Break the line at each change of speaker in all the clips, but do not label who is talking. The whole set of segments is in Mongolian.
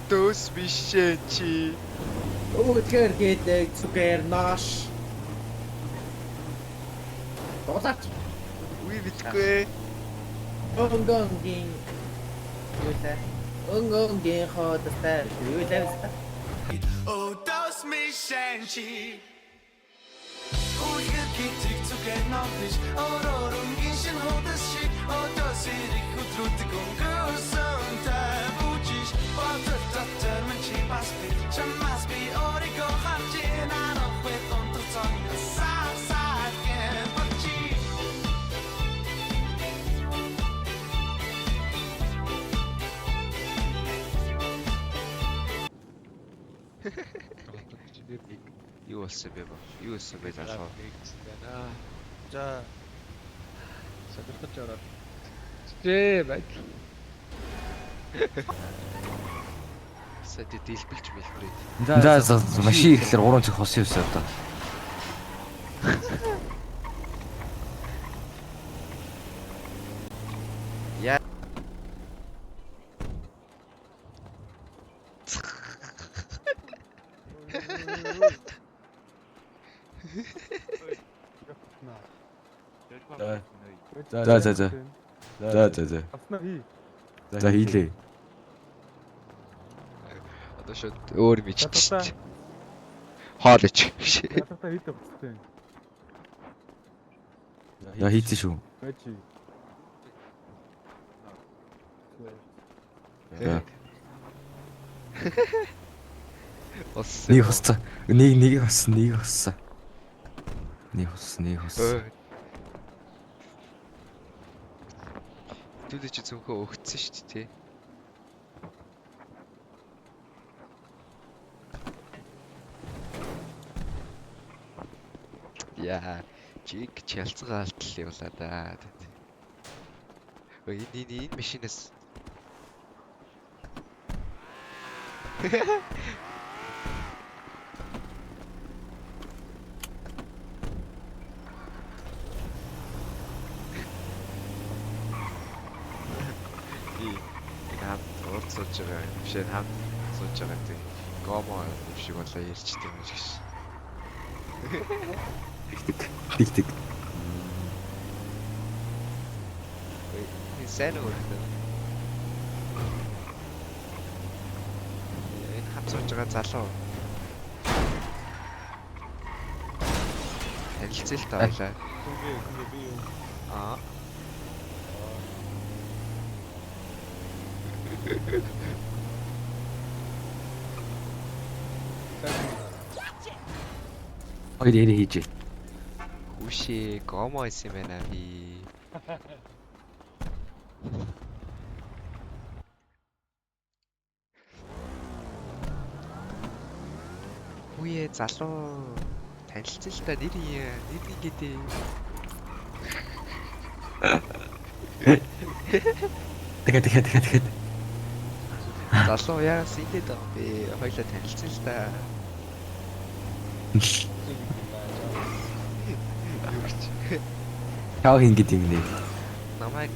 Dos Vicente.
Өөхөр гэдэг зүгээр нааш. Дуулаач.
Үгүй битгүй.
Өнгөнгийн юусаа. Өнгөнгийн хотостай юулаавста.
Oh, dos Vicente. Үгээр гэдэг зүгээр нааш. Орорунгийн шин хотос шиг. Oh, dos ирэх өдрүүд өнгөрсөн та бүжиж. Батар татар мэн чи бас би. Чамаас би ориго харж яана with on the tongue. Саа ген бочи.
Юу болсон бэ бо? Юу болсон бэ залуу?
За. Садэрхэж ороод. Жээ байж.
Сая дэлбэлж мэлбрээд.
За машин ирэхлээр 3 цаг хосын юусаа одоо.
Яа.
За.
Авснаа хий.
За хийлээ.
Одоо шууд өөр мэдчихсэн. Хоолж.
Ятата хийдэг бүстэй.
За хийцэн шүү.
Бачи.
За.
Ос.
Нэг хосцоо. Нэг хоссон.
Түлээ чи зөвхөн өгцсөн шүү дээ, тий. Яа, чиг чалцгаалт л явлаа да. Ой, энэ машинаас урд сууж байгаа. Бишээ хамт сууж байгаа тийм. Гомо шиг болоо ярьчихдээ юм шиг.
Тэгтэг.
Энэ сайн уу гэдэг. Энэ хамт сууж байгаа залуу. Танилцээ л таалаа.
Күнгээ би юу?
Аа.
Ой дээрээ хийж.
Үшээ гомо исэн байна би. Үе залуу танилцсан л та нэр ингэдэй.
Тэгээд.
Залуу яас ингэдэг юм бэ? Хоёлаа танилцсан л та.
Яа хин гэдэг юм нэ.
Намайг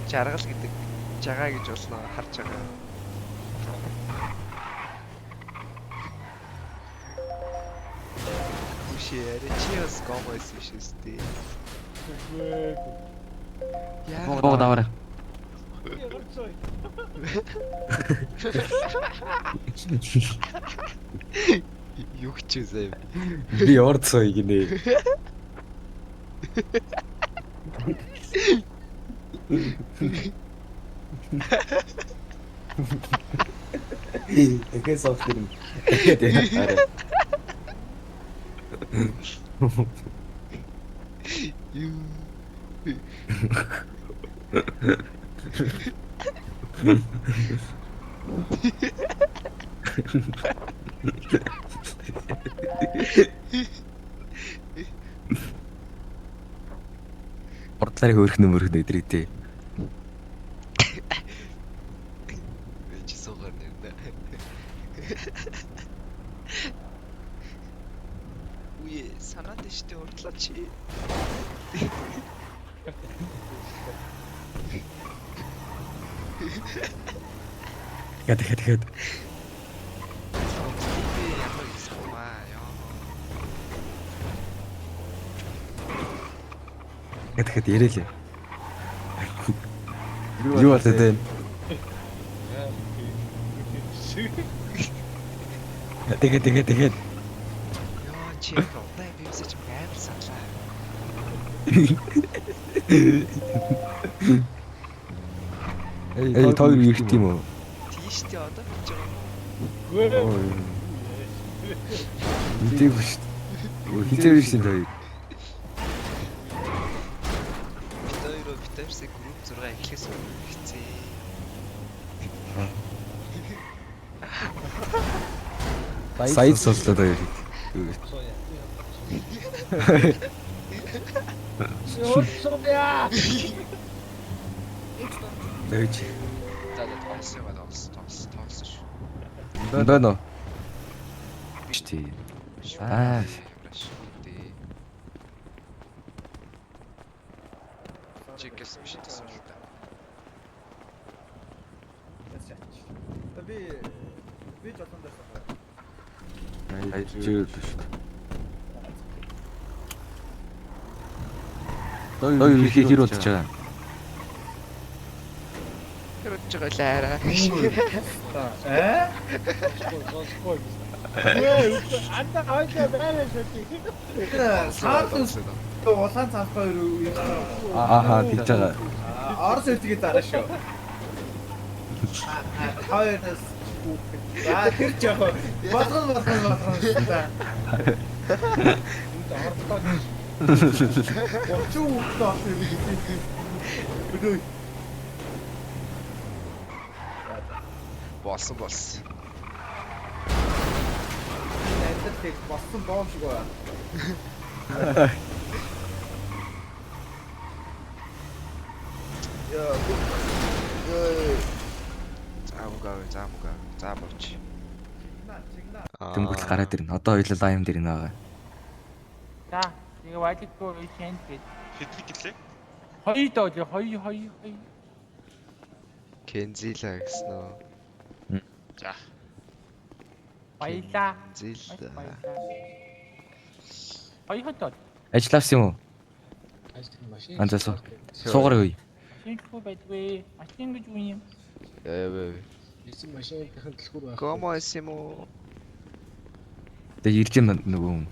жаргал гэдэг жагаа гэж болно харж байгаа. Үшээ чи гомо исэн шүү дээ. Яа.
Оо даваарай.
Юу ч заяа.
Би орцоо гинэ. Эхээс авах юм.
Юу.
Ордлаар хөөрхнө өдрийтэй.
Чи суугаар нэрнэ. Үе санаад штэ урдлаа чи.
Тэгээд. Дахиад ярээлээ. Юу болоод байна? Тэгээд.
Яа чи ролей бивсэж амар саналаа.
Эй, тоо юу ирт юм уу?
Тийш тий одоо бич байгаа.
Ой. Үгүй шүү. Хизээ ирсэн тоо.
Битэрсээ групп 6 эхлээс хэцээ.
Саяд сонслоо тоо. Ээж.
За тоос шүү.
Бэнэ. Штий. Аа.
Чекэс биш гэсэн л та.
Би жолоонд байсан.
Жиг шүү. Тоо юу хэр удаж байгаа?
Хэрвээ жагалаараа.
Анда хойдоо байна шүү.
Саатус улаан цанхаа юу
Аа тийж байгаа.
Орос үлдгийг дараа шүү. Хоёрос тэр жоо болгон. Очуу таа. Бүдөө.
Болсон.
Эндээ болсон боом шиг байна. За бовч.
Тэнгуут гараад ирнэ. Одоо хоёул лайм дээр нэ байгаа.
За, тэгээ валикгүй үеийн гээд
Хэдий гэлээ?
хоёр доо хоёр.
Кензила гэсэн үү? За.
Баялаа.
Зила.
Хоёр доо.
Ажиллаас юм уу? Анзасоо. Суугаар үе.
Шинэхүү байдгүй. Машин гэж юу юм?
Комо эсэмо.
Тэгээ ирж байна нөгөө хүн.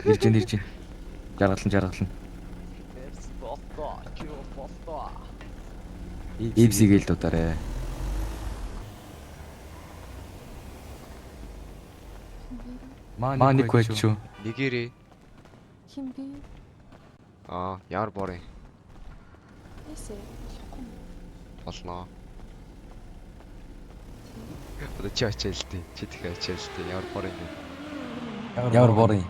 Ирж байна. Жаргалан. Ибсигээл дутаарэ. Маник квачу.
Нигери.
Хин би?
Ямар борын
Эсэ болохгүй.
болно. Одоо чи очил тээ. Чи дахиад очил тээ. Ямар борын юм.
Ямар борын.